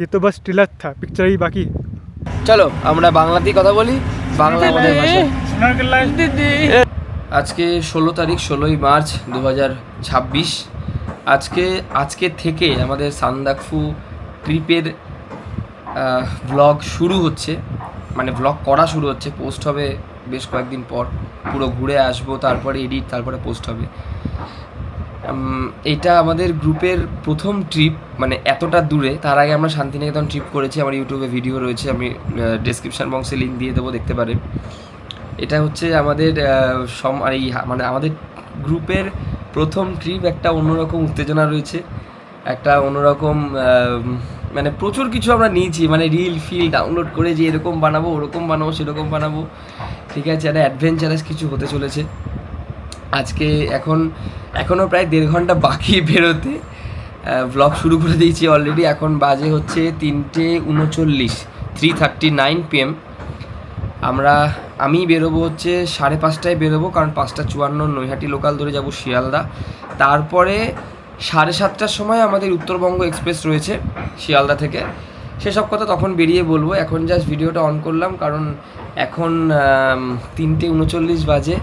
ये तो बस ट्रेलर था, पिक्चर ही बाकी। চলো আমরা বাংলাতেই কথা বলি, বাংলা আমাদের ভাষা। আজকে 16 তারিখ 16ই মার্চ 2026। আজকে থেকে আমাদের সান্দাকফু ট্রিপের ব্লগ শুরু হচ্ছে, মানে ব্লগ করা শুরু হচ্ছে। পোস্ট হবে বেশ কয়েকদিন পর, পুরো ঘুরে আসবো, তারপরে এডিট, তারপরে পোস্ট হবে। এটা আমাদের গ্রুপের প্রথম ট্রিপ, মানে এতটা দূরে। তার আগে আমরা শান্তিনিকেতন ট্রিপ করেছি, আমার ইউটিউবে ভিডিও রয়েছে, আমি ডেসক্রিপশন বক্সে লিঙ্ক দিয়ে দেবো, দেখতে পারেন। এটা হচ্ছে আমাদের মানে আমাদের গ্রুপের প্রথম ট্রিপ। একটা অন্যরকম উত্তেজনা রয়েছে, একটা অন্যরকম মানে প্রচুর কিছু আমরা নিয়েছি, মানে রিল ফিল ডাউনলোড করে যে এরকম বানাবো, ওরকম বানাবো, সেরকম বানাবো, ঠিক আছে। একটা অ্যাডভেঞ্চারাস কিছু হতে চলেছে আজকে। এখনও প্রায় 1.5 ঘন্টা বাকি বেরোতে। ব্লগ শুরু করে দিয়েছি অলরেডি। এখন বাজে হচ্ছে 3:39, 3:39 PM। আমি বেরোবো হচ্ছে 5:30টায় বেরোবো, কারণ 5:54 নৈহাটি লোকাল ধরে যাব শিয়ালদা। তারপরে 7:30টার সময় আমাদের উত্তরবঙ্গ এক্সপ্রেস রয়েছে শিয়ালদা থেকে। সেসব কথা তখন বেরিয়ে বলবো। এখন জাস্ট ভিডিওটা অন করলাম, কারণ এখন 3:39 বাজে।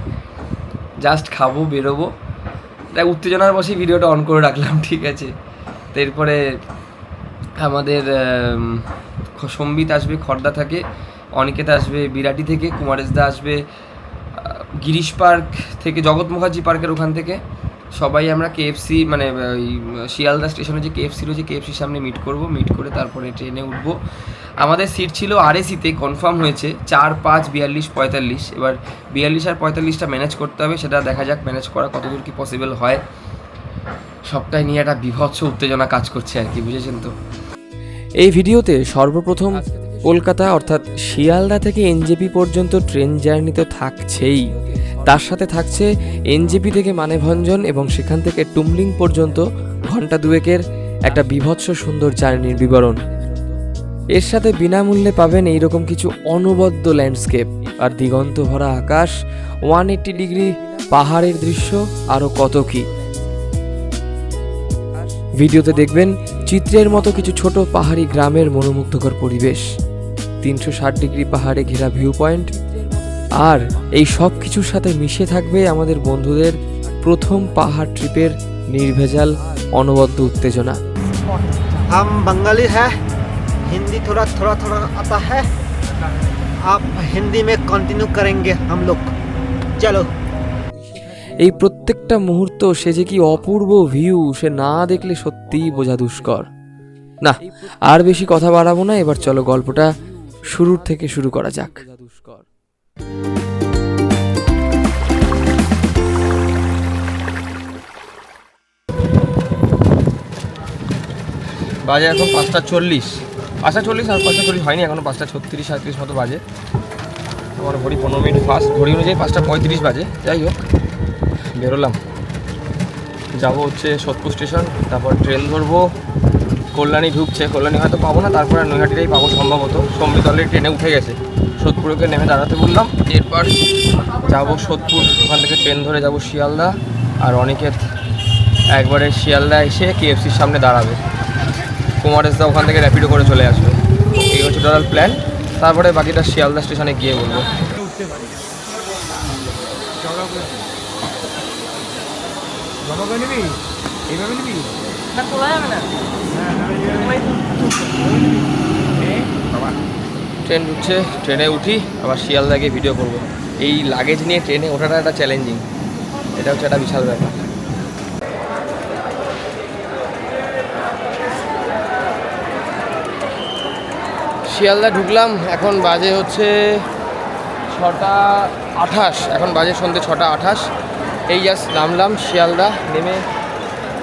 জাস্ট খাবো, বেরোবো, তাই উত্তেজনার বসেই ভিডিওটা অন করে রাখলাম, ঠিক আছে। তো এরপরে আমাদের সম্বিত আসবে খড়দা থেকে, অনিকেত আসবে বিরাটি থেকে, কুমারেশদা আসবে গিরিশ পার্ক থেকে, জগৎ মুখার্জি পার্কের ওখান থেকে। সবাই আমরা KFC, মানে ওই শিয়ালদা স্টেশনে যে KFC রয়েছে, KFCর সামনে মিট করে তারপরে ট্রেনে উঠবো। আমাদের সিট ছিল RAC-তে, কনফার্ম হয়েছে 4, 5, 42, 45। এবার 42 আর 45টা ম্যানেজ করতে হবে, সেটা দেখা যাক ম্যানেজ করা কতদূর কি পসিবল হয়। সবটাই নিয়ে একটা বিভৎস উত্তেজনা কাজ করছে আর কি, বুঝেছেন তো। এই ভিডিওতে সর্বপ্রথম কলকাতা অর্থাৎ শিয়ালদা থেকে NJP পর্যন্ত ট্রেন জার্নি তো থাকছেই, তার সাথে থাকছে NJP থেকে মানেভঞ্জন এবং সেখান থেকে টুমলিং পর্যন্ত ঘন্টা 2-এর একটা বিভৎস সুন্দর জার্নির বিবরণ। এর সাথে বিনামূল্যে পাবেন এইরকম কিছু অনবদ্য ল্যান্ডস্কেপ আর দিগন্ত ভরা আকাশ, 180 ডিগ্রি পাহাড়ের দৃশ্য, আরও কত কি। ভিডিওতে দেখবেন চিত্রের মতো কিছু ছোট পাহাড়ি গ্রামের মনোমুগ্ধকর পরিবেশ, 360 ডিগ্রি পাহাড়ে ঘেরা ভিউ পয়েন্ট, আর এই সব কিছুর সাথে মিশে থাকবে আমাদের বন্ধুদের প্রথম পাহাড় ট্রিপের নির্ভেজাল অনবদ্য উত্তেজনা। हम बंगाली है, हिंदी थोड़ा आता है, आप हिंदी में कंटिन्यू करेंगे हम लोग, चलो। এই প্রত্যেকটা মুহূর্ত সে যে কি অপূর্ব ভিউ, সে না দেখলে সত্যিই বোঝা দুষ্কর। না, আর বেশি কথা বাড়াবো না, এবার চলো গল্পটা শুরুর থেকে শুরু করা যাক। বাজে এখন 5:40 আর 5:40 হয়নি, এখনো 5:36, 37 মতো বাজে। আমার ঘড়ি 15 মিনিট ফাস্ট, ঘড়ি অনুযায়ী 5:35 বাজে। যাই হোক, বেরোলাম, যাবো হচ্ছে সোদপুর স্টেশন, তারপর ট্রেন ধরবো। কল্যাণী ঢুকছে, কল্যাণী হয়তো পাবো না, তারপরে নৈহাটিটাই পাবো সম্ভবত। সম্বিত অলরেডি ট্রেনে উঠে গেছে, সোদপুরকে নেমে দাঁড়াতে বললাম। এরপর যাবো সোদপুর, ওখান থেকে ট্রেন ধরে যাবো শিয়ালদা। আর অনিকেত একবারে শিয়ালদা এসে KFCর সামনে দাঁড়াবে, কুমারেশদা ওখান থেকে র্যাপিডো করে চলে আসবে। এই হচ্ছে টোটাল প্ল্যান। তারপরে বাকিটা শিয়ালদা স্টেশনে গিয়ে বলবো। ট্রেন ঢুকছে, ট্রেনে উঠি, আবার শিয়ালদা গিয়ে ভিডিও করবো। এই লাগেজ নিয়ে ট্রেনে ওঠাটা একটা চ্যালেঞ্জিং, এটা হচ্ছে একটা বিশাল ব্যাপার। শিয়ালদা ঢুকলাম, এখন বাজে হচ্ছে 6:28, এখন বাজে সন্ধ্যে 6:28। এই জাস্ট নামলাম শিয়ালদা, নেমে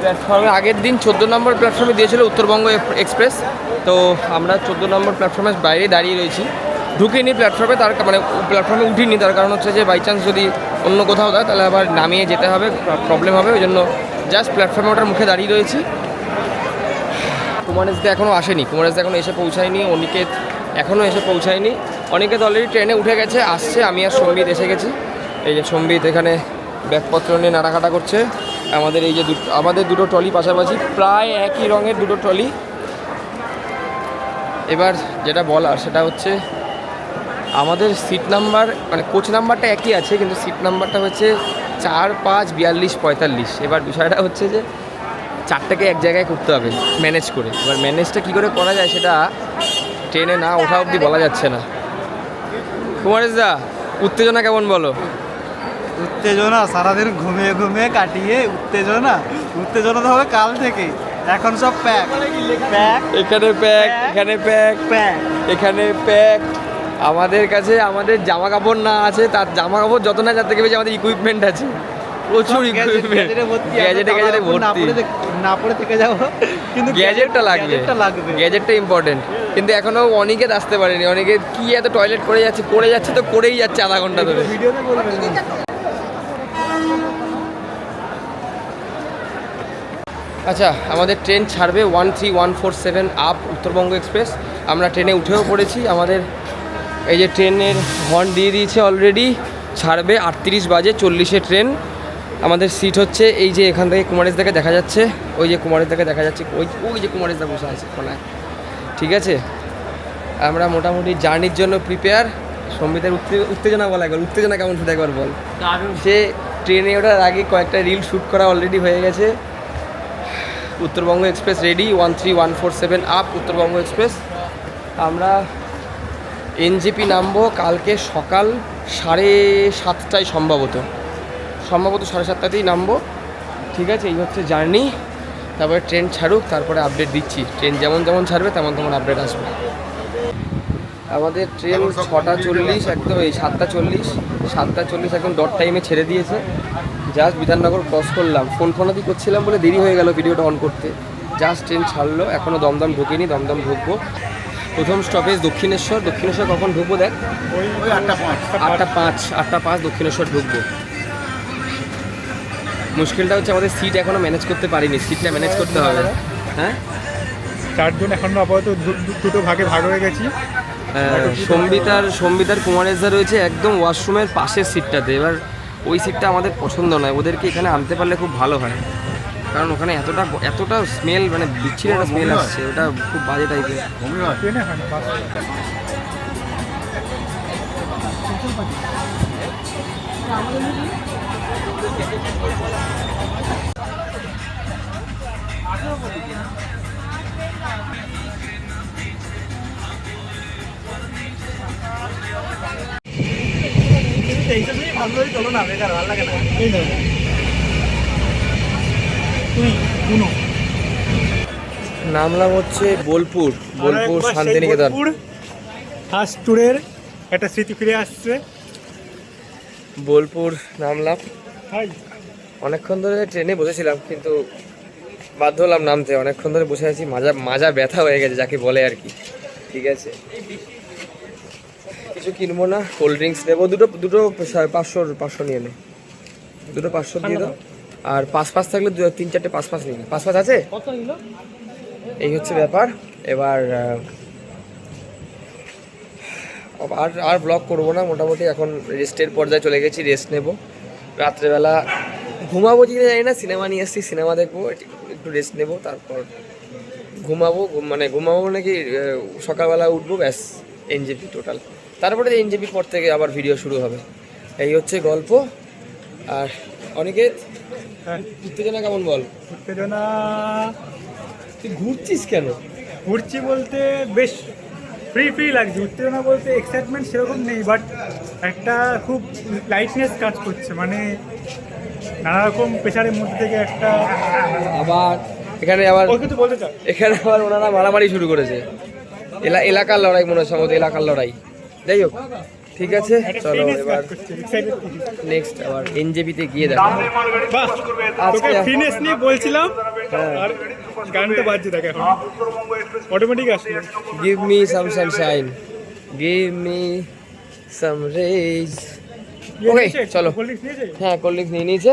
প্ল্যাটফর্মে আগের দিন 14 নম্বর প্ল্যাটফর্মে দিয়েছিল উত্তরবঙ্গ এক্সপ্রেস। তো আমরা 14 নম্বর প্ল্যাটফর্মের বাইরে দাঁড়িয়ে রয়েছি, ঢুকিনি প্ল্যাটফর্মে। তার মানে প্ল্যাটফর্মে উঠিনি, তার কারণ হচ্ছে যে বাই চান্স যদি অন্য কোথাও দেয় তাহলে আবার নামিয়ে যেতে হবে, প্রবলেম হবে। ওই জন্য জাস্ট প্ল্যাটফর্মে ওটার মুখে দাঁড়িয়ে রয়েছি। কুমারেশদা এখনও আসেনি, কুমারেশদা এখনও এসে পৌঁছায়নি, অনিকেত এখনও এসে পৌঁছায়নি। অনিকেত অলরেডি ট্রেনে উঠে গেছে, আসছে। আমি আর সম্বিত এসে গেছি। এই যে সম্বিত এখানে ব্যাগপত্র নিয়ে নাড়াঘাটা করছে। আমাদের এই যে আমাদের দুটো ট্রলি পাশাপাশি, প্রায় একই রঙের দুটো ট্রলি। এবার যেটা বলার সেটা হচ্ছে আমাদের সিট নাম্বার মানে কোচ নাম্বারটা একই আছে, কিন্তু সিট নাম্বারটা হচ্ছে 4, 5, 42, 45। এবার বিষয়টা হচ্ছে যে চারটাকে এক জায়গায় করতে হবে ম্যানেজ করে। এবার ম্যানেজটা কী করে করা যায় সেটা ট্রেনে না ওঠা অবধি বলা যাচ্ছে না। কুমারেশদা, উত্তেজনা কেমন বলো? উত্তেজনা সারাদিন ঘুমিয়ে ঘুমিয়ে কাটিয়ে উত্তেজনা তো হবে কাল থেকে। এখন সব প্যাক প্যাক এখানে প্যাক, এখানে প্যাক, প্যাক। এখানে প্যাক। আমাদের কাছে আমাদের জামা কাপড় না আছে, তার জামা কাপড় যত না যার থেকে বেশি আমাদের ইকুইপমেন্ট আছে, প্রচুর ইকুইপমেন্ট, গ্যাজেটে ভর্তি। না পড়ে থেকে যাবো, কিন্তু গ্যাজেটটা লাগবে, গ্যাজেটটা ইম্পর্টেন্ট। কিন্তু এখনো অনেকে আসতে পারেনি, অনেকে কি এত টয়লেট করে যাচ্ছে তো করেই যাচ্ছে আধা ঘন্টা ধরে। ভিডিওতে বলবেন। আচ্ছা, আমাদের ট্রেন ছাড়বে 13147 আপ উত্তরবঙ্গ এক্সপ্রেস। আমরা ট্রেনে উঠেও পড়েছি। আমাদের এই যে ট্রেনের হর্ন দিয়ে দিয়েছে অলরেডি। ছাড়বে 38 বাজে 40-এ ট্রেন। আমাদের সিট হচ্ছে এই যে এখান থেকে কুমারেশদাকে দেখা যাচ্ছে, ওই যে কুমারেশদাকে দেখা যাচ্ছে, ওই যে কুমারেশদা বসে আছে কোনায়। ঠিক আছে, আমরা মোটামুটি জার্নির জন্য প্রিপেয়ার। সম্বিতের উত্তেজনা বলা একবার, উত্তেজনা কেমন শুধু একবার বল। সে ট্রেনে ওঠার আগে কয়েকটা রিল শ্যুট করা অলরেডি হয়ে গেছে। Uttarbanga express ready, 13147 up Uttarbanga express. আমরা এনজেপি নামবো কালকে সকাল 7:30টায়, সম্ভবত 7:30তেই নামবো। ঠিক আছে, এই হচ্ছে জার্নি। তারপরে ট্রেন ছাড়ুক, তারপরে আপডেট দিচ্ছি। ট্রেন যেমন ছাড়বে তেমন আপডেট আসবে। আমাদের ট্রেন 6:40, একদম এই 7:40 একদম ডট টাইমে ছেড়ে দিয়েছে। জাস্ট বিধাননগর ক্রস করলাম, ফোনাদি করছিলাম বলে দেরি হয়ে গেল ভিডিওটা অন করতে। জাস্ট ট্রেন ছাড়লো, এখনও দমদম ঢুকিনি, দমদম ঢুকবো। প্রথম স্টপেজ দক্ষিণেশ্বর। কখন ঢুকবো দেখ? 8:05 দক্ষিণেশ্বর ঢুকবো। মুশকিলটা হচ্ছে আমাদের সিট এখনও ম্যানেজ করতে পারিনি, সিটটা ম্যানেজ করতে হবে। হ্যাঁ, 4 জন এখনো আপাতত দুটো ভাগে ভাগ হয়ে গেছি। সম্বিতার কুমারেশদা রয়েছে একদম ওয়াশরুমের পাশের সিটটাতে। এবার ওই সিটটা আমাদের পছন্দ নয়, ওদেরকে এখানে আনতে পারলে খুব ভালো হয়, কারণ ওখানে এতটা স্মেল, মানে বিচ্ছিরি একটা স্মেল আসছে, ওটা খুব বাজে টাইপের। ট্রেনে হয় না, বাসে। চলো না, বেকার ভালো লাগে না। নামলাম হচ্ছে বোলপুর শান্তিনিকেতন। ফার্স্ট ট্যুরের একটা স্মৃতি ফিরে আসছে। বোলপুর নামলাম, হাই, অনেকক্ষণ ধরে ট্রেনে বসেছিলাম কিন্তু বাধ্য হলাম নামতে। অনেকক্ষণ ধরে বসে আছি, মাজা ব্যথা হয়ে গেছে যাকে বলে আর কি। ঠিক আছে, কিছু কিনবো না, কোল্ড ড্রিঙ্কস নেবো। দুটো 500 নিয়ে নে, দুটো 500 দিয়ে দাও। আর 5 থাকলে 3-4টে 5 নিয়ে নে। 5 আছে? এই হচ্ছে ব্যাপার। এবার আর ব্লগ করবো না, মোটামুটি এখন রেস্টের পর্যায়ে চলে গেছি, রেস্ট নেব। রাত্রেবেলা ঘুমাবো কি জানি না, সিনেমা নিয়ে এসেছি, সিনেমা দেখবো, একটু রেস্ট নেব, তারপর ঘুমাবো নাকি সকালবেলা উঠবো, ব্যাস এনজেপি টোটাল। তারপরে এনজেপির পর থেকে আবার ভিডিও শুরু হবে। এই হচ্ছে গল্প। আর অনিকেত, উত্তেজনা কেমন বল? উত্তেজনা তুই ঘুরছিস কেন? ঘুরছি বলতে বেশ ফ্রি লাগছে। উত্তেজনা বলতে এক্সাইটমেন্ট সেরকম নেই, বাট একটা খুব লাইটনেস কাজ করছে, মানে নানা রকম প্রেশারের মধ্যে থেকে একটা। আবার এখানে আবার ওনারা মারামারি শুরু করেছে। এলাকার লড়াই মনে হয়, সম্ভবত এলাকার লড়াই। যাই হোক, ঠিক আছে, চলো এবার নেক্সট আবার এনজেপিতে গিয়ে দেখো। তোকে ফিটনেস নিয়ে বলছিলাম, আর গানটা বাজছে দেখ, এখন অটোমেটিক আসলো। Give me some sunshine, give me some rain. Okay, চলো। হ্যাঁ, কোল্ড ড্রিঙ্কস নিয়ে নিয়েছে,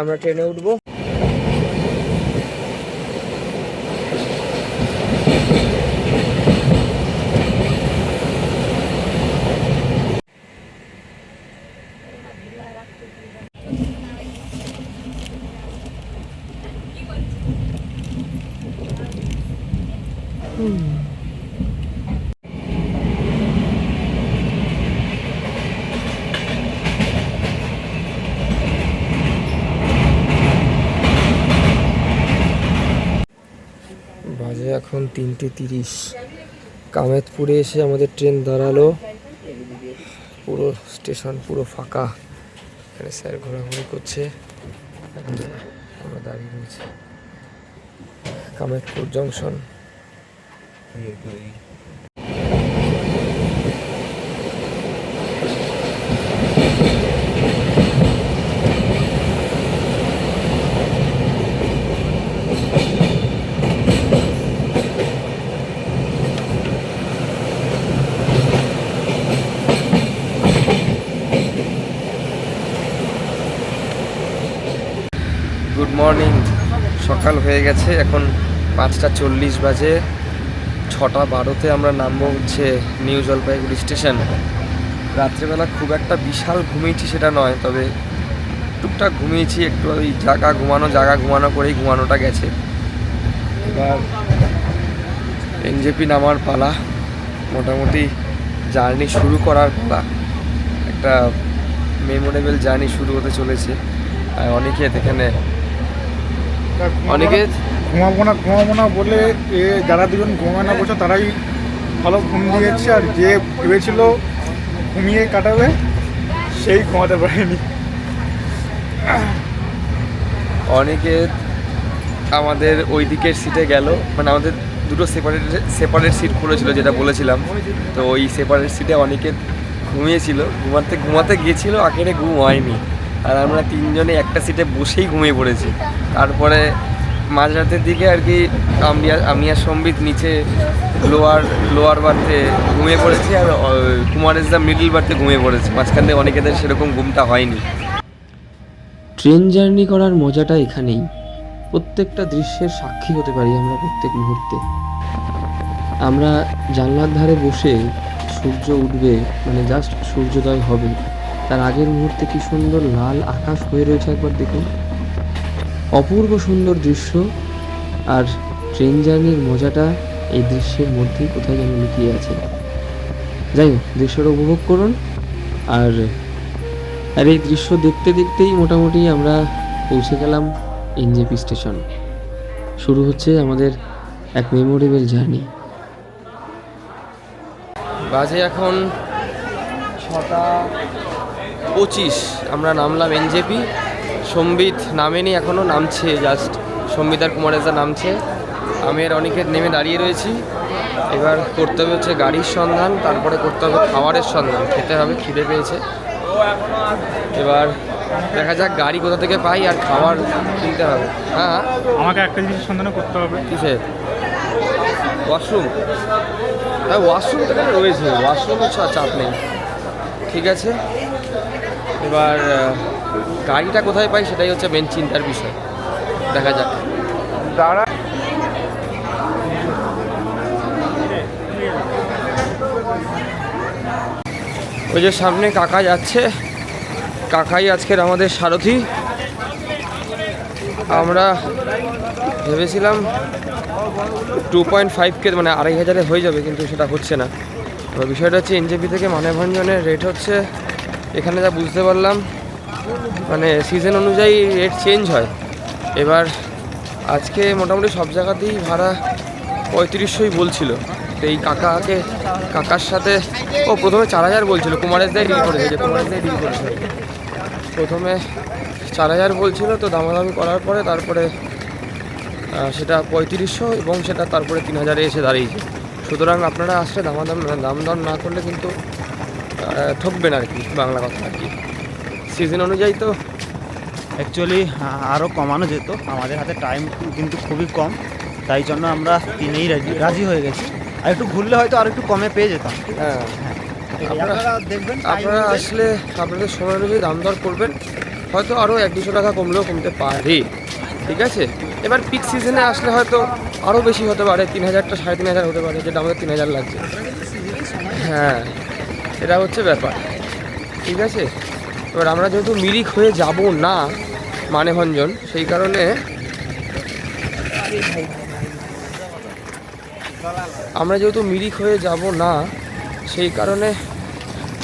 আমরা ট্রেনে উঠবো। এখন 3:30। কামেতপুরে এসে আমাদের ট্রেন দাঁড়ালো। পুরো স্টেশন পুরো ফাঁকা। এখানে স্যার ঘোরাঘুরি করছে, আমরা দাঁড়িয়ে রয়েছি। কামেতপুর জংশন। Good morning. সকাল হয়ে গেছে, এখন 5:40 বাজে। 6:12-তে আমরা নামবো হচ্ছে নিউ জলপাইগুড়ি স্টেশন। রাত্রেবেলা খুব একটা বিশাল ঘুমিয়েছি সেটা নয়, তবে টুকটাক ঘুমিয়েছি, একটু ওই জায়গা ঘুমানো করেই ঘুমানোটা গেছে। এবার এনজেপি নামার পালা, মোটামুটি জার্নি শুরু করার পালা। একটা মেমোরেবল জার্নি শুরু হতে চলেছে। আর অনেকে এখানে ঘুমাবো না বলে যারা দুজন ঘুমাবে না বলছে তারাই ভালো ঘুম দিয়েছে, আর যে ভেবেছিল ঘুমিয়ে কাটাবে সেই ঘুমাতে পারেনি। অনেকে আমাদের ওই দিকের সিটে গেল, মানে আমাদের দুটো সেপারেট সিট পড়েছিল যেটা বলেছিলাম, তো ওই সেপারেট সিটে অনেকে ঘুমিয়েছিল। ঘুমাতে গিয়েছিল, আখেরে ঘুম হয়নি। আর আমরা তিনজনে একটা সিটে বসেই ঘুমিয়ে পড়েছি। তারপরে মাঝরাতের দিকে আর কি আমি আর সম্বিত নিচে লোয়ার বার্থে ঘুমিয়ে পড়েছি, আর কুমারেশদা মিডল বার্থে ঘুমিয়ে পড়েছি। মাঝখান থেকে অনেকেদের সেরকম ঘুমটা হয়নি। ট্রেন জার্নি করার মজাটা এখানেই। প্রত্যেকটা দৃশ্যের সাক্ষী হতে পারি আমরা প্রত্যেক মুহূর্তে। আমরা জানলার ধারে বসে সূর্য উঠবে, মানে জাস্ট সূর্যোদয় হবে, তার আগের মুহূর্তে কি সুন্দর লাল আকাশ হয়ে রয়েছে একবার দেখুন। অপূর্ব সুন্দর দৃশ্য। আর ট্রেন জার্নির মজাটা এই দৃশ্যের মধ্যেই কোথায় যেন লুকিয়ে আছে। যাই হোক, দৃশ্যটা উপভোগ করুন। আর এই দৃশ্য দেখতে দেখতেই মোটামুটি আমরা পৌঁছে গেলাম এনজেপি স্টেশন। শুরু হচ্ছে আমাদের এক মেমোরেবল জার্নি। বাজে এখন 6:25। আমরা নামলাম এনজেপি। সম্বিত নামেনি, এখনও নামছে, জাস্ট সম্বিত আর কুমারেশদা নামছে। আমি আর অনেকের নেমে দাঁড়িয়ে রয়েছি। এবার করতে হবে হচ্ছে গাড়ির সন্ধান, তারপরে করতে হবে খাবারের সন্ধান, খেতে হবে, খিদে পেয়েছে। এবার দেখা যাক গাড়ি কোথা থেকে পাই, আর খাবার কিনতে হবে। হ্যাঁ, আমাকে একটা জিনিস সন্ধান করতে হবে। কিসের? ওয়াশরুম? হ্যাঁ, ওয়াশরুম তো এখানে রয়েছে, ওয়াশরুমে চাপ নেই। ঠিক আছে, এবার গাড়িটা কোথায় পাই সেটাই হচ্ছে মেন চিন্তার বিষয়। দেখা যাক। দাঁড়া, ওই যে সামনে কাকা যাচ্ছে, কাকাই আজকের আমাদের সারথি। আমরা ভেবেছিলাম 2.5K মানে 2500 হয়ে যাবে, কিন্তু সেটা হচ্ছে না। এবার বিষয়টা হচ্ছে এনজেপি থেকে মানেভঞ্জনের রেট হচ্ছে, এখানে যা বুঝতে পারলাম, মানে সিজন অনুযায়ী রেট চেঞ্জ হয়। এবার আজকে মোটামুটি সব জায়গাতেই ভাড়া 3500ই বলছিল। তো এই কাকার সাথে প্রথমে 4000 বলছিল, কুমারেশদাই ডিল করেছে, প্রথমে 4000 বলছিল। তো দামাদামি করার পরে তারপরে সেটা 3500 এবং সেটা তারপরে 3000-এ এসে দাঁড়িয়েছে। সুতরাং আপনারা আসলে দাম দর না করলে কিন্তু ঠকবেন আর কি, বাংলা কথা আর কি। সিজন অনুযায়ী তো অ্যাকচুয়ালি আরও কমানো যেত, আমাদের হাতে টাইম কিন্তু খুবই কম, তাই জন্য আমরা তিনেই রাজি হয়ে গেছি। আর একটু ঘুরলে হয়তো আর একটু কমে পেয়ে যেতাম। হ্যাঁ, আপনারা দেখবেন, আপনারা আসলে আপনাদের সময় অনুযায়ী দাম দর করবেন, হয়তো আরও 1-200 টাকা কমলেও কমতে পারে। ঠিক আছে, এবার পিক সিজনে আসলে হয়তো আরও বেশি হতে পারে, 3000টা 3500 হতে পারে, যেটা আমাদের 3000 লাগছে। হ্যাঁ, এটা হচ্ছে ব্যাপার। ঠিক আছে, এবার আমরা যেহেতু মিরিক হয়ে যাব না মানেভঞ্জন, সেই কারণে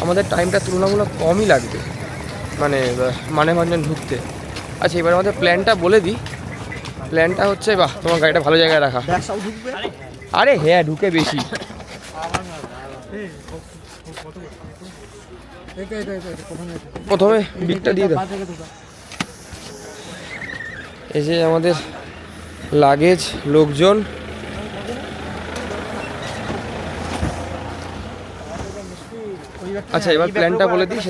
আমাদের টাইমটা তুলনামূলক কমই লাগবে, মানে মানেভঞ্জন ঢুকতে। আচ্ছা, এবার আমাদের প্ল্যানটা বলে দিই। প্ল্যানটা হচ্ছে, বাহ, তোমার গাড়িটা ভালো জায়গায় রাখা। আরে হ্যাঁ ঢুকে বেশি। প্রথমে বিটটা দিয়ে দাও। এই যে আমাদের লাগেজ, লোকজন, আচ্ছা এবার প্ল্যানটা বলে দিই।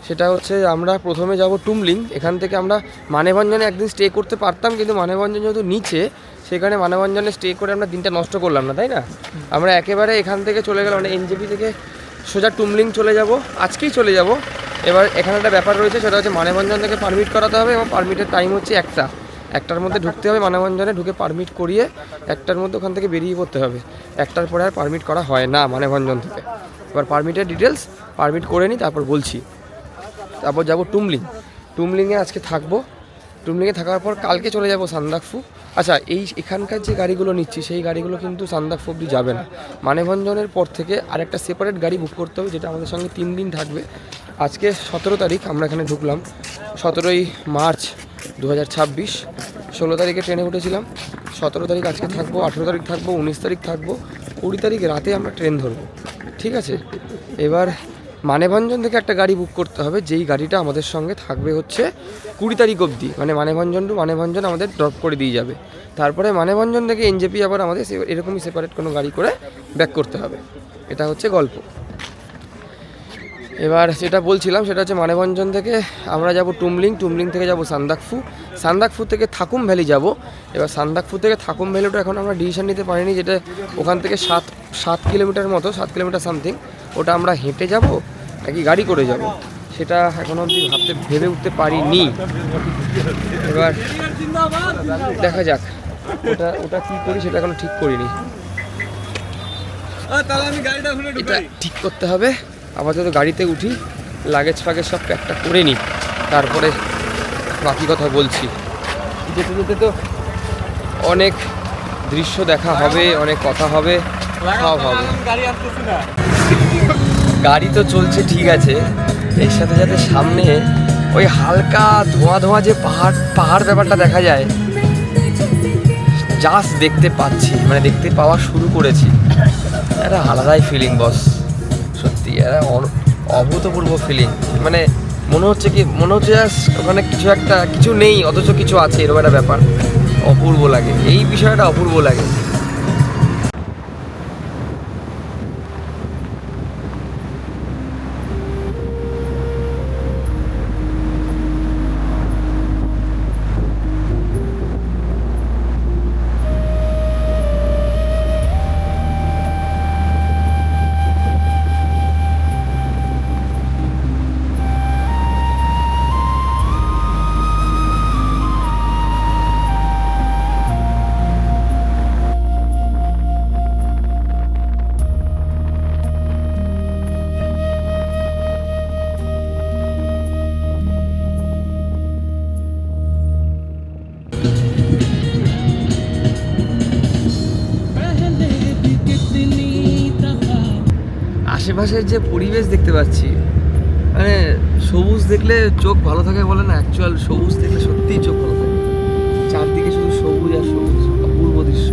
সেটা হচ্ছে আমরা প্রথমে যাব টুমলিং। এখান থেকে আমরা মানেভঞ্জনে একদিন স্টে করতে পারতাম, কিন্তু মানেভঞ্জন যেহেতু নিচে, সেখানে মানেভঞ্জনে স্টে করে আমরা দিনটা নষ্ট করলাম না, তাই না? আমরা একেবারে এখান থেকে চলে গেলাম, মানে এনজেপি থেকে সোজা টুমলিং চলে যাব, আজকেই চলে যাব। এবার এখানে একটা ব্যাপার রয়েছে, সেটা হচ্ছে মানেভঞ্জন থেকে পারমিট করাতে হবে, এবং পারমিটের টাইম হচ্ছে 1টার মধ্যে ঢুকতে হবে মানেভঞ্জনে। ঢুকে পারমিট করিয়ে 1টার মধ্যে ওখান থেকে বেরিয়ে পড়তে হবে। 1টার পরে আর পারমিট করা হয় না মানেভঞ্জন থেকে। এবার পারমিটের ডিটেলস পারমিট করে নিই, তারপর বলছি। তারপর যাব টুমলিংয়ে আজকে থাকবো। টুমলিংয়ে থাকার পর কালকে চলে যাব সান্দাকফু। আচ্ছা এখানকার যে গাড়িগুলো নিচ্ছি, সেই গাড়িগুলো কিন্তু সান্দাকফু অব্দি যাবে না। মানেভঞ্জনের পর থেকে আরেকটা সেপারেট গাড়ি বুক করতে হবে, যেটা আমাদের সঙ্গে 3 দিন থাকবে। আজকে 17 তারিখ আমরা এখানে ঢুকলাম, 17ই মার্চ 2026। 16 তারিখে ট্রেনে উঠেছিলাম, 17 তারিখ আজকে থাকবো, 18 তারিখ থাকবো, 19 তারিখ থাকবো, 20 তারিখ রাতে আমরা ট্রেন ধরবো, ঠিক আছে? এবার মানেভঞ্জন থেকে একটা গাড়ি বুক করতে হবে, যেই গাড়িটা আমাদের সঙ্গে থাকবে হচ্ছে 20 তারিখ অবধি। মানে মানেভঞ্জন টু মানেভঞ্জন আমাদের ড্রপ করে দিয়ে যাবে। তারপরে মানেভঞ্জন থেকে এনজেপি আবার আমাদের এরকমই সেপারেট কোনো গাড়ি করে ব্যাক করতে হবে। এটা হচ্ছে গল্প। এবার যেটা বলছিলাম সেটা হচ্ছে মানেভঞ্জন থেকে আমরা যাব টুমলিং থেকে যাব সান্দাকফু থেকে থাকুম ভ্যালি যাব। এবার সান্দাকফু থেকে থাকুম ভ্যালিটা এখন আমরা ডিসিশন নিতে পারিনি, যেটা ওখান থেকে 7 কিলোমিটার মতো, 7 কিলোমিটার সামথিং। ওটা আমরা হেঁটে যাব নাকি গাড়ি করে যাব, সেটা এখনো অবধি ভেবে উঠতে পারিনি। এবার দেখা যাক ওটা কী করি, সেটা এখনো ঠিক করিনি। এটা ঠিক করতে হবে। আপাতত গাড়িতে উঠি, লাগেজ ফাগেজ সব প্যাকটা করে নিই, তারপরে বাকি কথা বলছি। যেতে যেতে তো অনেক দৃশ্য দেখা হবে, অনেক কথা হবে, সব হবে। গাড়ি তো চলছে ঠিক আছে, এর সাথে সাথে সামনে ওই হালকা ধোঁয়া যে পাহাড় ব্যাপারটা দেখা যায়, জাস্ট দেখতে পাচ্ছি, মানে দেখতে পাওয়া শুরু করেছি। একটা আলাদাই ফিলিং বস, সত্যি একটা অভূতপূর্ব ফিলিং। মানে মনে হচ্ছে জাস্ট ওখানে কিছু নেই, অথচ কিছু আছে, এরকম একটা ব্যাপার। অপূর্ব লাগে, এই বিষয়টা অপূর্ব লাগে। আশেপাশের যে পরিবেশ দেখতে পাচ্ছি, মানে সবুজ দেখলে চোখ ভালো থাকে বলে না, অ্যাকচুয়াল সবুজ দেখলে সত্যিই চোখ ভালো থাকে। চারদিকে শুধু সবুজ আর সবুজ, অপূর্ব দৃশ্য।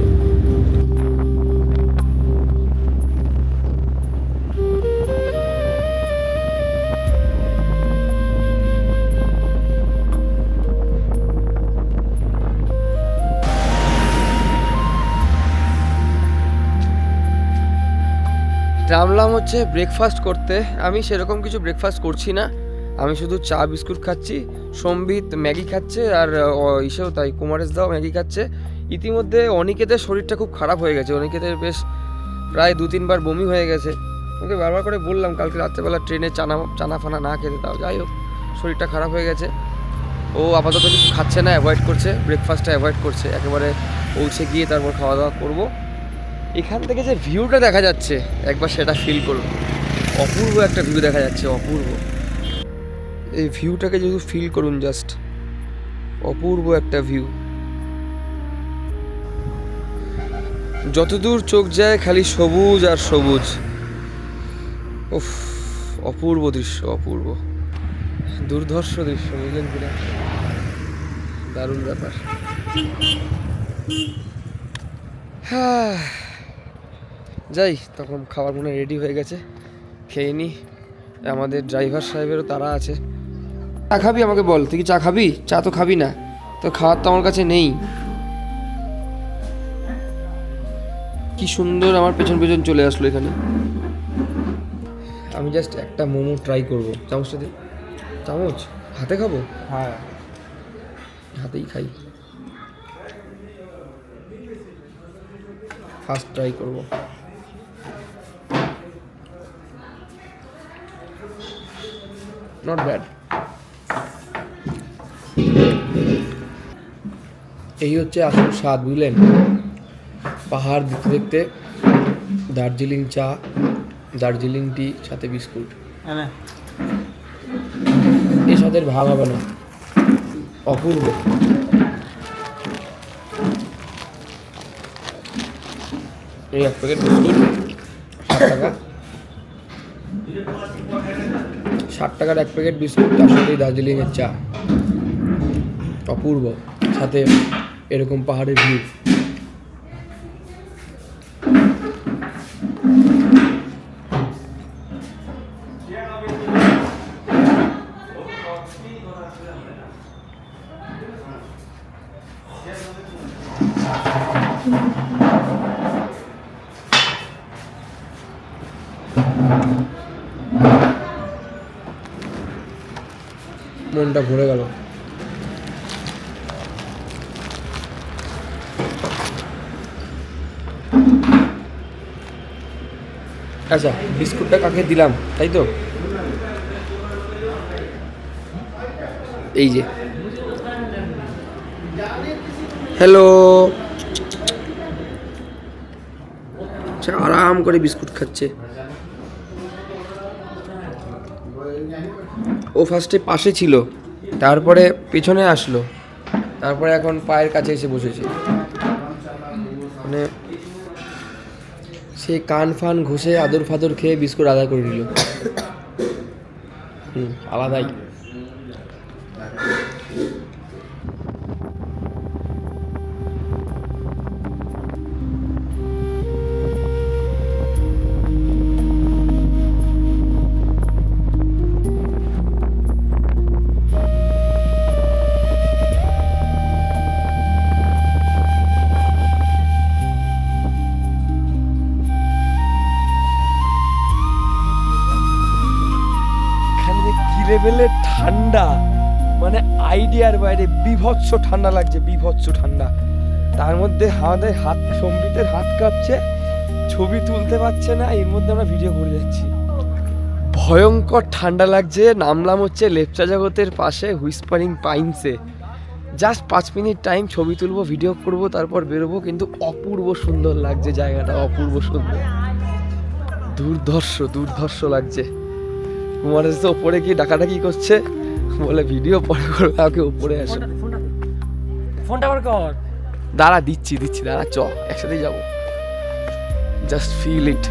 নামলাম হচ্ছে ব্রেকফাস্ট করতে। আমি সেরকম কিছু ব্রেকফাস্ট করছি না, আমি শুধু চা বিস্কুট খাচ্ছি। সম্বিত ম্যাগি খাচ্ছে, আর ইসেও তাই, কুমারেশ দাও ম্যাগি খাচ্ছে। ইতিমধ্যে অনিকেতের শরীরটা খুব খারাপ হয়ে গেছে, অনিকেতের বেশ প্রায় 2-3 বার বমি হয়ে গেছে। ওকে বারবার করে বললাম কালকে রাত্রেবেলা ট্রেনে চানা ফানা না খেতে, তাও যাই হোক শরীরটা খারাপ হয়ে গেছে। ও আপাতত কিছু খাচ্ছে না, অ্যাভয়েড করছে, ব্রেকফাস্টটা অ্যাভয়েড করছে। একেবারে পৌঁছে গিয়ে তারপর খাওয়া দাওয়া করবো। এখান থেকে যে ভিউটা দেখা যাচ্ছে একবার সেটা ফিল করুন, অপূর্ব একটা ভিউ দেখা যাচ্ছে, অপূর্ব। এই ভিউটাকে যদি ফিল করুন, জাস্ট অপূর্ব একটা ভিউ। যতদূর চোখ যায় খালি সবুজ আর সবুজ। উফ, অপূর্ব দৃশ্য, অপূর্ব দুর্ধর্ষ দৃশ্য, বুঝলেন কিনা? দারুণ ব্যাপার। হ্যাঁ, যাই, তখন খাবার মনে রেডি হয়ে গেছে, খেয়ে নিই। আমাদের ড্রাইভার সাহেবেরও তারা আছে। চা খাবি? আমাকে বল, তুই কি চা খাবি? চা তো খাবি না, তো খাওয়ার তো আমার কাছে নেই। কি সুন্দর আমার পেছন পেছন চলে আসলো এখানে। আমি জাস্ট একটা মোমো ট্রাই করবো। চামচটা দে। চামচ হাতে খাবো? হ্যাঁ, হাতেই খাই। ফার্স্ট ট্রাই করব। Not bad. এই হচ্ছে আসল স্বাদ, বুঝলেন? পাহাড় দেখতে দেখতে দার্জিলিং চা, দার্জিলিং টি, সাথে বিস্কুট। এই স্বাদের ভাব হবে না, অপূর্ব। এই এক প্যাকেট বিস্কুট 60 টাকা, 60 টাকার এক প্যাকেট বিস্কুট, তার সাথে দার্জিলিংয়ের চা, অপূর্ব। সাথে এরকম পাহাড়ের ভিউ। মনটা ভরে গেল। আচ্ছা, বিস্কুটটা কাকে দিলাম, তাই তো? এই যে, হ্যালো। আরাম করে বিস্কুট খাচ্ছে। ও ফার্স্টে পাশে ছিল, তারপরে পেছনে আসলো, তারপরে এখন পায়ের কাছে এসে বসেছে। মানে সে কান ফান ঘষে আদর ফাদর খেয়ে বিস্কুট আদা করে নিল। আলাদাই। লেভেলের ঠান্ডা, মানে আইডিয়ার বাইরে, বিভৎস ঠান্ডা লাগছে, বিভৎস ঠান্ডা। তার মধ্যে আমাদের হাত, সম্বিতের হাত কাঁপছে, ছবি তুলতে পারছে না, এর মধ্যে আমরা ভিডিও করে যাচ্ছি। ভয়ঙ্কর ঠান্ডা লাগছে। নামলাম হচ্ছে লেপচা জগতের পাশে হুইসপারিং পাইনসে। জাস্ট 5 মিনিট টাইম, ছবি তুলবো, ভিডিও করব, তারপর বেরোবো। কিন্তু অপূর্ব সুন্দর লাগছে জায়গাটা, অপূর্ব সুন্দর, দুর্ধর্ষ দুর্ধর্ষ লাগছে। কুমার এসে ওপরে কি ডাকাডাকি করছে, বলে ভিডিও পরে করবে, আমাকে ওপরে আসো। ফোনটা আবার কর। দাঁড়া, দিচ্ছি দাঁড়া, চ একসাথেই যাবো। Just feel it.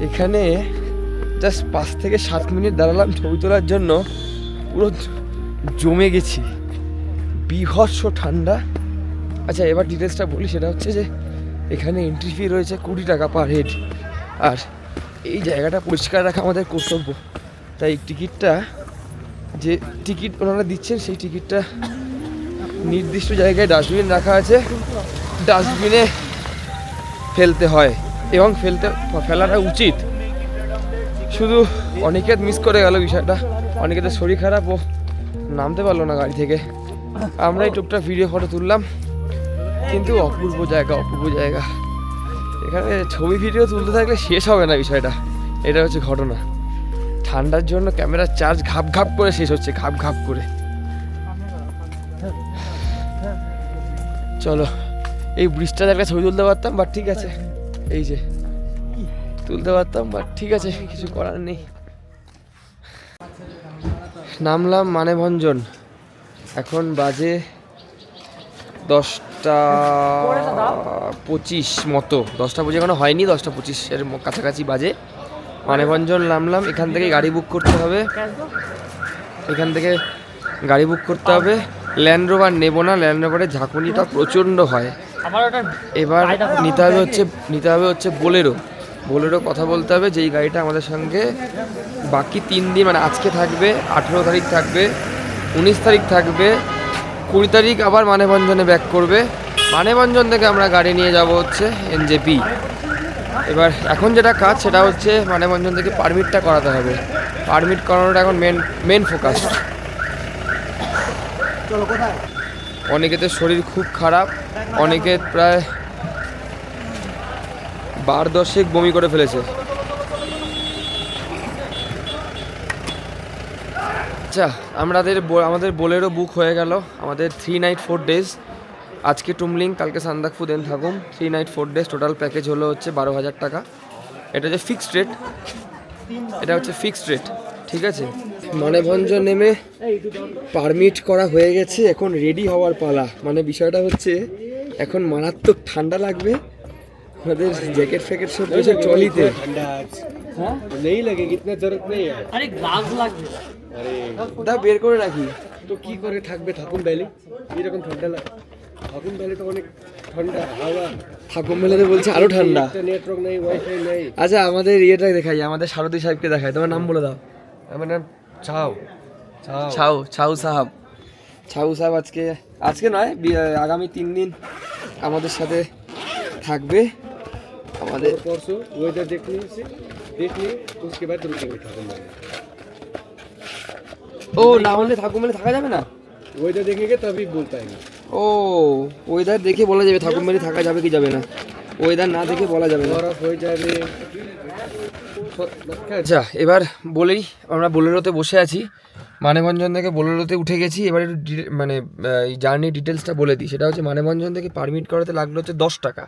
এখানে জাস্ট 5 থেকে 7 মিনিট দাঁড়ালাম ছবি তোলার জন্য, পুরো জমে গেছি, বিভৎস ঠান্ডা। আচ্ছা, এবার ডিটেলসটা বলি। সেটা হচ্ছে যে এখানে এন্ট্রি ফি রয়েছে 20 টাকা পার হেড, আর এই জায়গাটা পরিষ্কার রাখা আমাদের কর্তব্য। তাই টিকিটটা, যে টিকিট ওনারা দিচ্ছেন, সেই টিকিটটা নির্দিষ্ট জায়গায় ডাস্টবিন রাখা আছে, ডাস্টবিনে ফেলতে হয় এবং ফেলাটা উচিত। শুধু অনিকেত মিস করে গেল বিষয়টা। অনিকেতের শরীর খারাপ, ও নামতে পারলো না গাড়ি থেকে। আমরাই টুকটাক ভিডিও ফটো তুললাম, কিন্তু অপূর্ব জায়গা, অপূর্ব জায়গা। এখানে ছবি ভিডিও তুলতে থাকলে শেষ হবে না বিষয়টা, এটা হচ্ছে ঘটনা। ঠান্ডার জন্য ক্যামেরার চার্জ ঘাপ ঘাপ করে শেষ হচ্ছে, ঘাপ ঘাপ করে। চলো, এই ব্রিজটার একটা ছবি তুলতে পারতাম, বাট ঠিক আছে, এই যে তুলতে পারতাম, বাট ঠিক আছে, কিছু করার নেই। নামলাম মানেভঞ্জন, এখন বাজে 10:25 মতো, 10:25 এখনো হয়নি, 10:25 কাছাকাছি বাজে। মানেভঞ্জন নামলাম, এখান থেকে গাড়ি বুক করতে হবে, এখান থেকে গাড়ি বুক করতে হবে। ল্যান্ড রোভার নেবো না, ল্যান্ড রোভারের ঝাঁকুনিটা প্রচণ্ড হয়। এবার নিতে হবে হচ্ছে বোলেরো কথা বলতে হবে, যেই গাড়িটা আমাদের সঙ্গে বাকি 3 দিন, মানে আজকে থাকবে, 18 তারিখ থাকবে, 19 তারিখ থাকবে, 20 তারিখ আবার মানেভঞ্জনে ব্যাক করবে। মানেভঞ্জন থেকে আমরা গাড়ি নিয়ে যাব হচ্ছে এনজেপি। এবার এখন যেটা কাজ সেটা হচ্ছে মানেভঞ্জন থেকে পারমিটটা করাতে হবে, পারমিট করানোটা এখন মেন ফোকাস। অনেকের শরীর খুব খারাপ, অনেকে প্রায় 12-10 বমি করে ফেলেছে। আচ্ছা, আমাদের বোলেরো বুক হয়ে গেল, আমাদের 3 নাইট 4 ডেজ। আজকে টুমলিং, কালকে সান্দাকফু, দেন থাকুম। 3 নাইট 4 ডেজ টোটাল প্যাকেজ হলো হচ্ছে 12,000 টাকা। এটা হচ্ছে ফিক্সড রেট, এটা হচ্ছে ফিক্সড রেট, ঠিক আছে। মানেভঞ্জন নেমে পারমিট করা হয়ে গেছে, এখন রেডি হওয়ার পালা। মানে বিষয়টা হচ্ছে এখন মারাত্মক ঠান্ডা লাগবে, আমাদের জ্যাকেট ফ্যাকেট সব রয়েছে ট্রলিতে। नहीं लगेगी, इतना जरूरत नहीं है। अरे ग्लास লাগবে। তা বের করে রাখি। তো কি করে থাকবে থাকুম ভ্যালি, এরকম ঠান্ডা লাগে? থাকুম ভ্যালি তো অনেক ঠান্ডা হাওয়া, ঠাকুর মেলাতে বলছে আরো ঠান্ডা। নেটওয়ার্ক নেই, ওয়াইফাই নেই। আচ্ছা, আমাদের ইয়েটা দেখাই, আমাদের সারথী সাহেবকে দেখাই। তোমার নাম বলে দাও। আমার নাম ছাও ছাউ সাহাব। ছাউ সাহেব আজকে নয়, আগামী 3 দিন আমাদের সাথে থাকবে। আমাদের परसों वेदर देखने उसके बाद रुकेंगे ठाकुर में। ও না হলে ঠাকুর মেলে থাকা যাবে না। वेदर देखेंगे तभी बोल पाएंगे। ও ওয়েদার দেখে বলা যাবে ঠাকুর মেলে থাকা যাবে কি যাবে না, ওয়েদার না দেখে বলা যাবে না। बर्फ हो जाए। আচ্ছা, এবার বলেই, আমরা বোলেরোতে বসে আছি, মানেভঞ্জন থেকে বোলেরোতে উঠে গেছি। এবার একটু মানে এই জার্নি ডিটেলসটা বলে দিই। সেটা হচ্ছে মানেভঞ্জন থেকে পারমিট করাতে লাগলো হচ্ছে 10 টাকা।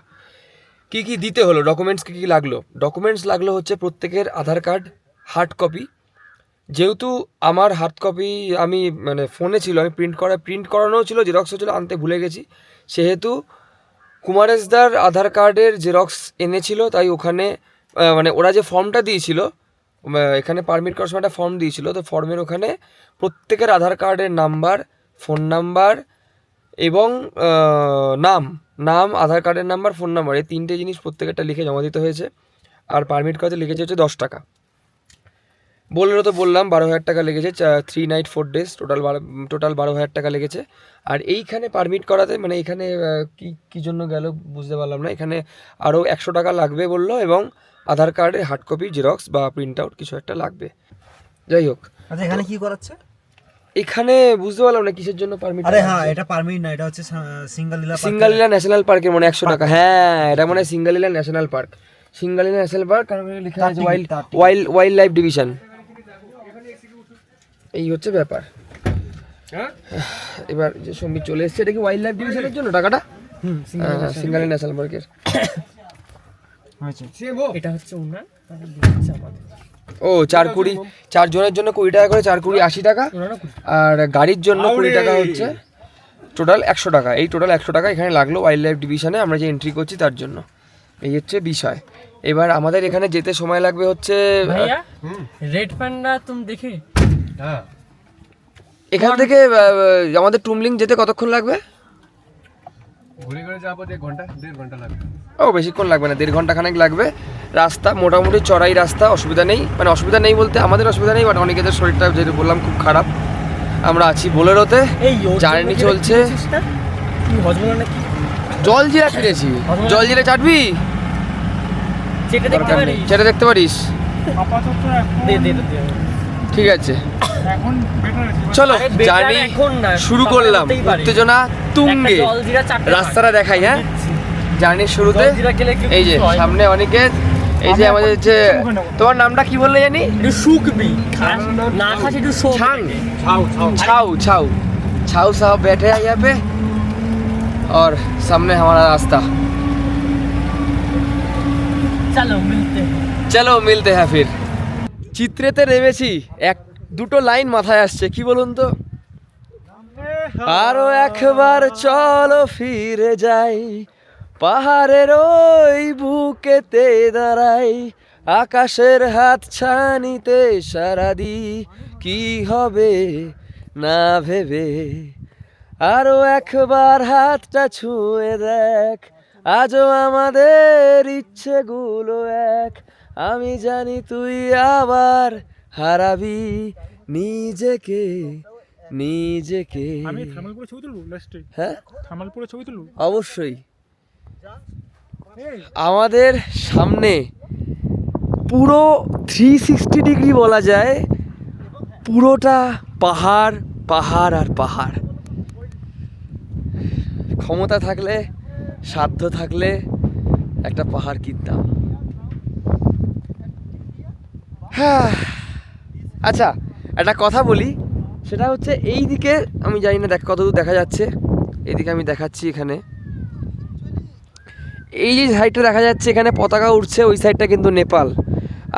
কী কী দিতে হলো, ডকুমেন্টস কী কী লাগলো? ডকুমেন্টস লাগলো হচ্ছে প্রত্যেকের আধার কার্ড হার্ড কপি। যেহেতু আমার হার্ড কপি আমি মানে ফোনে ছিল, আমি প্রিন্ট করানোও ছিল, জেরক্সও ছিল, আনতে ভুলে গেছি, সেহেতু কুমারেশদার আধার কার্ডের জেরক্স এনেছিল, তাই ওখানে মানে ওরা যে ফর্মটা দিয়েছিল, এখানে পারমিট করার সময় একটা ফর্ম দিয়েছিল, তো ফর্মের ওখানে প্রত্যেকের আধার কার্ডের নাম্বার, ফোন নাম্বার এবং নাম, আধার কার্ডের নাম্বার, ফোন নাম্বার, এই 3টে জিনিস প্রত্যেকেরটা লিখে জমা দিতে হয়েছে। আর পারমিট করাতে লিখেছে হচ্ছে 10 টাকা। বোলেরো তো বললাম 12,000 টাকা লেগেছে, 3 নাইট 4 ডেজ টোটাল 12,000 টাকা লেগেছে। আর এইখানে পারমিট করাতে মানে এখানে কী জন্য গেল বুঝতে পারলাম না, এখানে আরও 100 টাকা লাগবে বললো, এবং আধার কার্ডের হার্ড কপি জেরক্স বা প্রিন্ট আউট কিছু একটা লাগবে। যাই হোক, আচ্ছা এখানে কি করাচ্ছে? এখানে বুঝতে পারলাম না কিসের জন্য পারমিট। আরে হ্যাঁ, এটা পারমিট না, এটা হচ্ছে সিঙ্গালীলা ন্যাশনাল পার্কের মনে 100 টাকা। হ্যাঁ, এটা মনে হয় Singalila national park, Singalila national park, কারণ লেখা আছে ওয়াইল্ড লাইফ ডিভিশন। এই হচ্ছে ব্যাপার। এবার যে সম্বিত চলে এসছে, এটা কি ওয়াইল্ড লাইফ ডিভিশনের জন্য টাকাটা? সিঙ্গালীলা ন্যাশনাল পার্কের। এটা হচ্ছে ওনার, তাহলে দিচ্ছে আমাদের। ও 4 জনের জন্য 20 টাকা করে, 4 20 80 টাকা, আর গাড়ির জন্য 20 টাকা হচ্ছে, টোটাল 100 টাকা। এই টোটাল 100 টাকা এখানে লাগলো ওয়াইল্ড লাইফ ডিভিশনে আমরা যে এন্ট্রি করছি তার জন্য। এই হচ্ছে বিষয়। এবার আমাদের এখানে যেতে সময় লাগবে হচ্ছে ভাইয়া রেড প্যান্ডা তুমি দেখে হ্যাঁ, এখান থেকে আমাদের টুমলিং যেতে কতক্ষণ লাগবে? ঘুরে ঘুরে যাবো 1 ঘন্টা 1.5 ঘন্টা লাগবে। ও বেশিক্ষণ লাগবে না, 1.5 ঘন্টা খানেক লাগবে। রাস্তা মোটামুটি চড়াই রাস্তা, অসুবিধা নেই, মানে অসুবিধা নেই বলতে আমাদের অসুবিধা নেই, বাট অনেকেদের শরীরটা যেটা বললাম খুব খারাপ। আমরা আছি বোলেরোতে, জার্নি চলছে। জলজিরা কিনেছি, জলজিরা চাটবি? সেটা দেখতে পারি, সেটা দেখতে পারিস? আপাতত এখন দে ঠিক আছে। এখন বেটার আছে চলো আরে better জার্নি এখন না, শুরু সকালে করলাম, করতেই পারি। উত্তেজনা তুঙ্গে। একটা জলজিরা চারটে রাস্তাটা দেখাই, হ্যাঁ জার্নির শুরুতে জলজিরা খেলে একটু এই যে কিছু হয়। সামনে অনেকে, এই যে আমি আমাদের এখন যে মুখে নেবো। তোমার নামটা কি বললে জানি? একটু শুকবি না খাস একটু শোক छांग छाऊ छाऊ छाऊ साहब बैठे हैं यहाँ पे और सामने हमारा रास्ता। চলো মিলতে চলো মিলতে হ্যাঁ ফির। চিত্রেতে নেমেছি, এক দুটো লাইন মাথায় আসছে, কি বলুন তো? আরো একবার চলো ফিরে যাই, পাহাড়ের ওই বুকেতে দাঁড়াই, আকাশের হাত ছানিতে সারা দি, কি হবে না ভেবে। আরো একবার হাতটা ছুঁয়ে দেখ, আজও আমাদের ইচ্ছেগুলো এক, আমি জানি তুই আবার হারাবি নিজেকে নিজেকে। আমি থার্মালপুরে ছবি তুলবো লাস্টে, হ্যাঁ থার্মালপুরে ছবি তুলবো। অবশ্যই। আমাদের সামনে পুরো 360 ডিগ্রি বলা যায়, পুরোটা পাহাড় পাহাড় আর পাহাড়। ক্ষমতা থাকলে, সাধ্য থাকলে একটা পাহাড় কিনতাম। হ্যাঁ, আচ্ছা একটা কথা বলি, সেটা হচ্ছে এই দিকে আমি জানি না কতদূর দেখা যাচ্ছে, এইদিকে আমি দেখাচ্ছি। এখানে এই যে সাইডটা দেখা যাচ্ছে, এখানে পতাকা উঠছে, ওই সাইডটা কিন্তু নেপাল,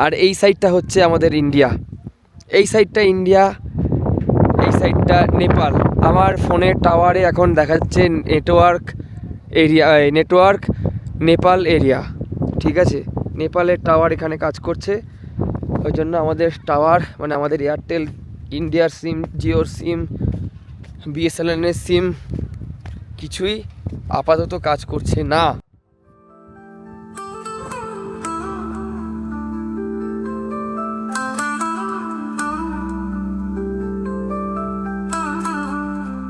আর এই সাইডটা হচ্ছে আমাদের ইন্ডিয়া। এই সাইডটা ইন্ডিয়া, এই সাইডটা নেপাল। আমার ফোনের টাওয়ারে এখন দেখাচ্ছে network area, network Nepal area, ঠিক আছে? নেপালের টাওয়ার এখানে কাজ করছে, ওই জন্য আমাদের টাওয়ার মানে আমাদের এয়ারটেল ইন্ডিয়ার সিম, জিওর সিম, বিএসএনএলের সিম কিছুই আপাতত কাজ করছে না।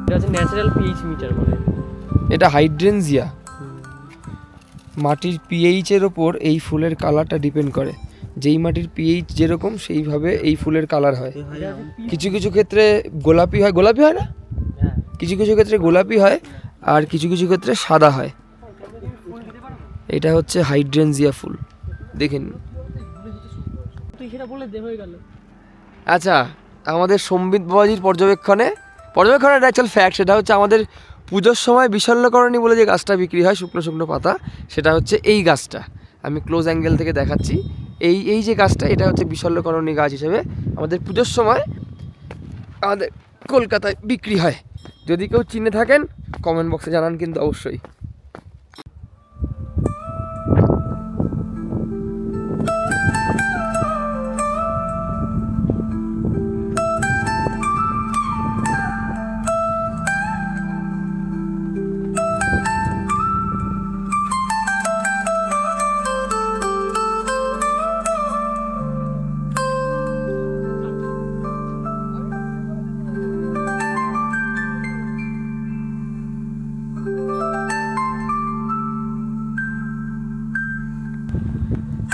এটা হচ্ছে ন্যাচারাল পিএইচ মিটার মানে। এটা হাইড্রেনজিয়া, মাটির পিএইচের ওপর এই ফুলের কালারটা ডিপেন্ড করে। যেই মাটির পিএইচ যেরকম সেইভাবে এই ফুলের কালার হয়। কিছু কিছু ক্ষেত্রে গোলাপি হয়, গোলাপি হয় না, কিছু কিছু ক্ষেত্রে গোলাপি হয়, আর কিছু কিছু ক্ষেত্রে সাদা হয়। এটা হচ্ছে হাইড্রেনজিয়া ফুল, দেখেন। তুই সেটা বলে দে, হয়ে গেল। আচ্ছা, আমাদের সম্বিত বাবাজির পর্যবেক্ষণে একটা অ্যাকচুয়াল ফ্যাক্ট, সেটা হচ্ছে আমাদের পুজোর সময় বিশল্যকরণী বলে যে গাছটা বিক্রি হয়, শুকনো শুকনো পাতা, সেটা হচ্ছে এই গাছটা। আমি ক্লোজ অ্যাঙ্গেল থেকে দেখাচ্ছি, এই যে গাছটা, এটা হচ্ছে বিশল্যকরণী গাছ হিসেবে আমাদের পুজোর সময় আমাদের কলকাতায় বিক্রি হয়। যদি কেউ চিনে থাকেন কমেন্ট বক্সে জানান কিন্তু অবশ্যই।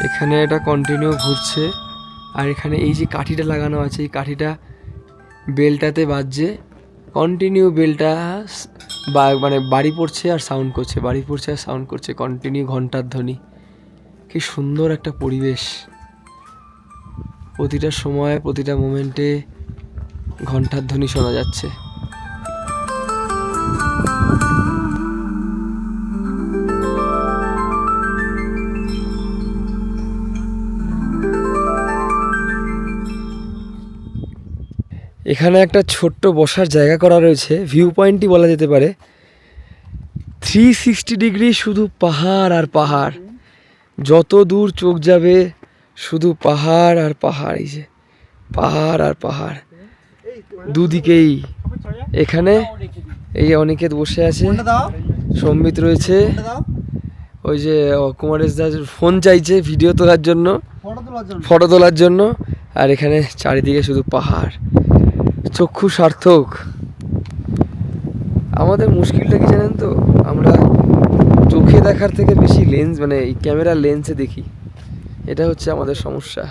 এখানে এটা কন্টিনিউ ঘুরছে, আর এখানে এই যে কাঠিটা লাগানো আছে, এই কাঠিটা বেলটাতে বাজছে কন্টিনিউ, বেলটা মানে বাড়ি পড়ছে আর সাউন্ড করছে, বাড়ি পড়ছে আর সাউন্ড করছে, কন্টিনিউ ঘন্টার ধ্বনি। কি সুন্দর একটা পরিবেশ, প্রতিটা সময় প্রতিটা মোমেন্টে ঘন্টার ধ্বনি শোনা যাচ্ছে। এখানে একটা ছোট্ট বসার জায়গা করা রয়েছে, ভিউ পয়েন্টই বলা যেতে পারে। 360 ডিগ্রি শুধু পাহাড় আর পাহাড়, যত দূর চোখ যাবে শুধু পাহাড় আর পাহাড়। এই যে পাহাড় আর পাহাড় দুদিকেই। এখানে এই যে অনিকেত বসে আছে, সম্বিত রয়েছে, ওই যে কুমারেশ দাস ফোন চাইছে ভিডিও তোলার জন্য, ফটো তোলার জন্য, আর এখানে চারিদিকে শুধু পাহাড়, চক্ষু সার্থক। আমাদের মুশকিলটা কি জানেন তো, আমরা চোখে দেখার থেকে বেশি লেন্স মানে এই ক্যামেরার লেন্সে দেখি, এটা হচ্ছে আমাদের সমস্যা।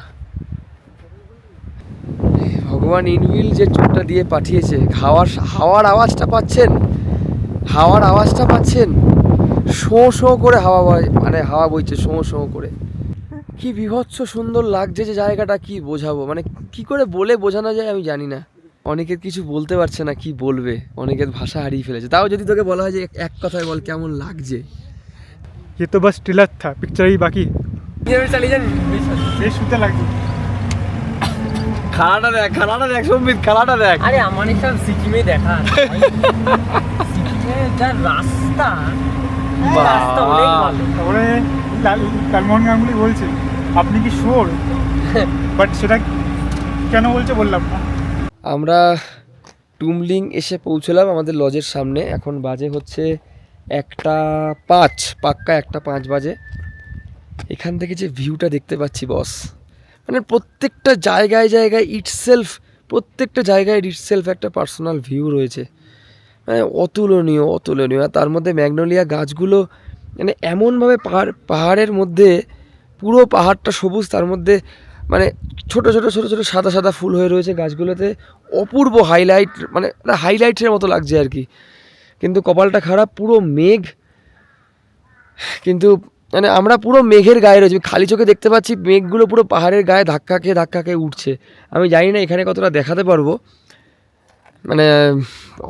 ভগবান ইনভিল যে চোটটা দিয়ে পাঠিয়েছে, হাওয়ার আওয়াজটা পাচ্ছেন, হাওয়ার আওয়াজটা পাচ্ছেন, শো শো করে হাওয়া মানে হাওয়া বইছে শো শো করে। কি বিভৎস সুন্দর লাগছে যে জায়গাটা, কি বোঝাবো, মানে কি করে বলে বোঝানো যায় আমি জানি না। অনেকের কিছু বলতে পারছে না, কি বলবে, অনেকের ভাষা হারিয়ে ফেলেছে। তাও যদি তোকে বলা হয় যে এক কথায় বল কেমন লাগছে। ये तो बस ट्रेलर था, पिक्चर ही बाकी। চালিয়ে যান, বেশ শুনতে লাগছে। খেলাটা দেখ সম্বিত, খেলাটা দেখ। আরে আমার সব সিকিমে দেখা সিকিমে যা রাস্তা, রাস্তা অনেক ভালো। তারপরে লালমোহন গাঙ্গুলি বলছে আপনি কি শোর, বাট সেটা কেন বলছে বললাম না। আমরা টুমলিং এসে পৌঁছলাম আমাদের লজের সামনে। এখন বাজে হচ্ছে 1:05, পাক্কা 1:05 বাজে। এখান থেকে যে ভিউটা দেখতে পাচ্ছি বস, মানে প্রত্যেকটা জায়গায় প্রত্যেকটা জায়গায় ইটসেলফ একটা পার্সোনাল ভিউ রয়েছে, মানে অতুলনীয়। আর তার মধ্যে ম্যাগনোলিয়া গাছগুলো মানে এমনভাবে পাহাড়ের মধ্যে পুরো পাহাড়টা সবুজ, তার মধ্যে মানে ছোট ছোট সাদা সাদা ফুল হয়ে রয়েছে গাছগুলোতে। অপূর্ব হাইলাইট, মানে হাইলাইটের মতো লাগছে আর কি। কিন্তু কপালটা খারাপ, পুরো মেঘ, কিন্তু মানে আমরা পুরো মেঘের গায়ে রয়েছি। খালি চোখে দেখতে পাচ্ছি মেঘগুলো পুরো পাহাড়ের গায়ে ধাক্কা খেয়ে উঠছে। আমি জানি না এখানে কতটা দেখাতে পারবো, মানে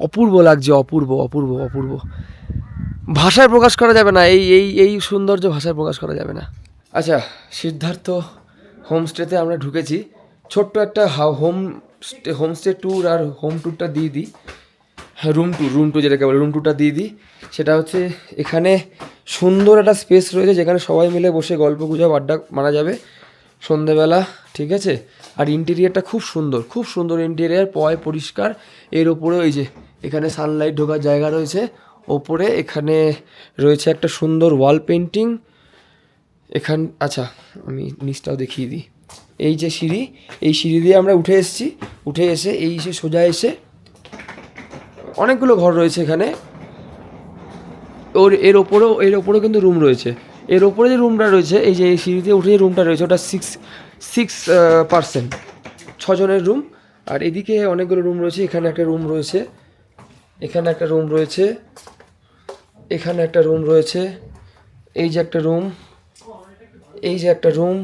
অপূর্ব লাগছে, অপূর্ব। ভাষায় প্রকাশ করা যাবে না, এই সৌন্দর্য ভাষায় প্রকাশ করা যাবে না। আচ্ছা, সিদ্ধার্থ হোমস্টেতে আমরা ঢুকেছি। ছোট্ট একটা হোমস্টে ট্যুর আর হোম ট্যুরটা দিয়ে দিই, রুম ট্যুর যেটাকে বলে, রুম ট্যুরটা দিয়ে দিই। সেটা হচ্ছে এখানে সুন্দর একটা স্পেস রয়েছে যেখানে সবাই মিলে বসে গল্প গুজব আড্ডা মারা যাবে সন্ধেবেলা, ঠিক আছে। আর ইন্টেরিয়ারটা খুব সুন্দর ইন্টেরিয়ার, পরিষ্কার। এর ওপরে ওই যে এখানে সানলাইট ঢোকার জায়গা রয়েছে, ওপরে এখানে রয়েছে একটা সুন্দর ওয়াল পেন্টিং। আচ্ছা আমি নিচটাও দেখিয়ে দিই। এই যে সিঁড়ি, এই সিঁড়ি দিয়ে আমরা উঠে এসে এই সোজা এসে অনেকগুলো ঘর রয়েছে এখানে। এর ওপরেও কিন্তু রুম রয়েছে। এর ওপরে যে রুমটা রয়েছে, এই যে এই সিঁড়িতে উঠে যে রুমটা রয়েছে, ওটা 6 জনের রুম। আর এদিকে অনেকগুলো রুম রয়েছে। এখানে একটা রুম রয়েছে, এখানে একটা রুম রয়েছে, এখানে একটা রুম রয়েছে, এই যে একটা রুম, এই যে একটা রুম,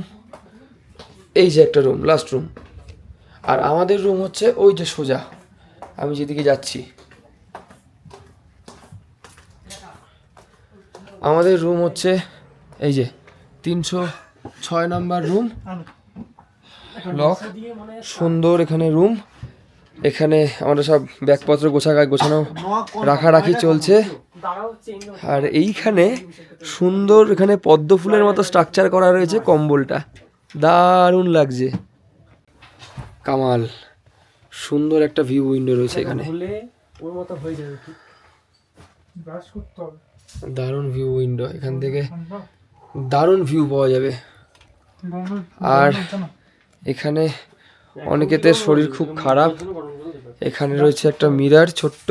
এই যে একটা রুম, লাস্ট রুম। আর আমাদের রুম হচ্ছে ওই যে সোজা আমি যেদিকে যাচ্ছি। আমাদের রুম হচ্ছে এই যে 306 নম্বর রুম, লক, সুন্দর এখানে রুম। এখানে আমাদের সব ব্যাগপত্র গোছানো রাখারাখি চলছে। আর এইখানে সুন্দর এখানে পদ্ম ফুলের মতো স্ট্রাকচার করা রয়েছে কম্বলটা, দারুণ লাগছে। কামাল, সুন্দর একটা ভিউ উইন্ডো রয়েছে এখানে, ওর মতো হয়ে যাবে। দারুণ ভিউ উইন্ডো, এখান থেকে দারুণ ভিউ পাওয়া যাবে। আর এখানে অনেকেতে শরীর খুব খারাপ, এখানে রয়েছে একটা মিরর ছোট্ট।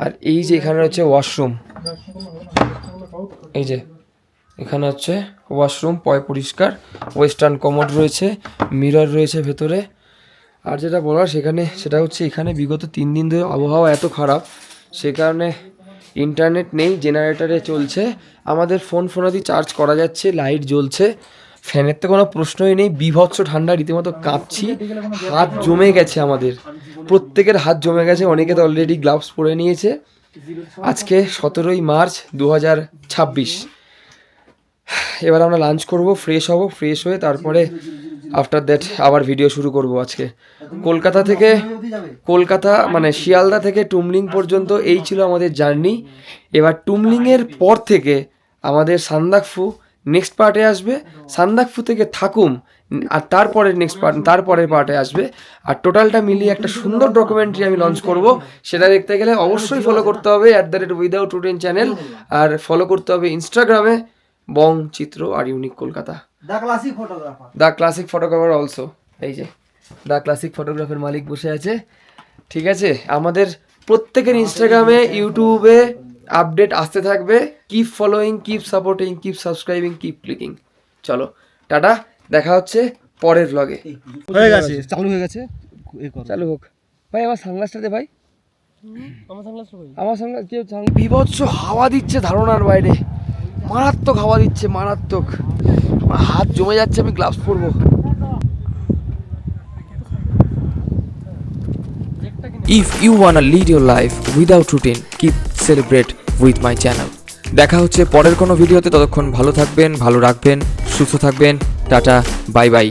আর এই যে এখানে রয়েছে ওয়াশরুম, এই যে এখানে হচ্ছে ওয়াশরুম, পরিষ্কার, ওয়েস্টার্ন কমোড রয়েছে, মিরর রয়েছে ভেতরে। আর যেটা বলার সেটা হচ্ছে এখানে বিগত 3 দিন ধরে আবহাওয়া এত খারাপ, সে কারণে ইন্টারনেট নেই, জেনারেটরে চলছে। আমাদের ফোনাদি চার্জ করা যাচ্ছে, লাইট জ্বলছে, ফ্যানের তো কোনো প্রশ্নই নেই। বিভৎস ঠান্ডা, রীতিমতো কাঁপছি, হাত জমে গেছে আমাদের, প্রত্যেকের হাত জমে গেছে। অনেকে তো অলরেডি গ্লাভস পরে নিয়েছে। আজকে 17 মার্চ 2026। এবার আমরা লাঞ্চ করব, ফ্রেশ হব, ফ্রেশ হয়ে তারপরে আফটার দ্যাট আবার ভিডিও শুরু করব। আজকে কলকাতা মানে শিয়ালদা থেকে টুমলিং পর্যন্ত এই ছিল আমাদের জার্নি। এবার টুমলিংয়ের পর থেকে আমাদের সান্দাকফু নেক্সট পার্টে আসবে, সান্দাকফু থেকে থাকুম আর তারপরের পার্টে আসবে। আর টোটালটা মিলিয়ে একটা সুন্দর ডকুমেন্টারি আমি লঞ্চ করব। সেটা দেখতে গেলে অবশ্যই ফলো করতে হবে @without চ্যানেল, আর ফলো করতে হবে ইনস্টাগ্রামে বং চিত্র আর unique Kolkata, the classic photographer also. এই যে দ্য ক্লাসিক ফটোগ্রাফের মালিক বসে আছে, ঠিক আছে। আমাদের প্রত্যেকের ইনস্টাগ্রামে, ইউটিউবে আপডেট আসতে থাকবে। Keep following, keep supporting, keep subscribing, keep clicking. চলো টাটা, দেখা হচ্ছে পরের ব্লগে। হয়ে গেছে, চালু হয়ে গেছে। এ করো চালু হোক ভাই। আমার সানগ্লাসটা দে ভাই। আমার সানগ্লাস কই? আমার সঙ্গে কেউ বিভৎস হাওয়া দিচ্ছে ধারণার বাইরে, মারাত্মক হাওয়া দিচ্ছে, মারাত্মক। আমার হাত জমে যাচ্ছে, আমি গ্লাভস পরবো। If you wanna lead your life without routine, keep celebrate with my channel. দেখা হচ্ছে পরের কোনো ভিডিওতে, ততক্ষণ ভালো থাকবেন, ভালো রাখবেন, সুস্থ থাকবেন। Tata, bye bye.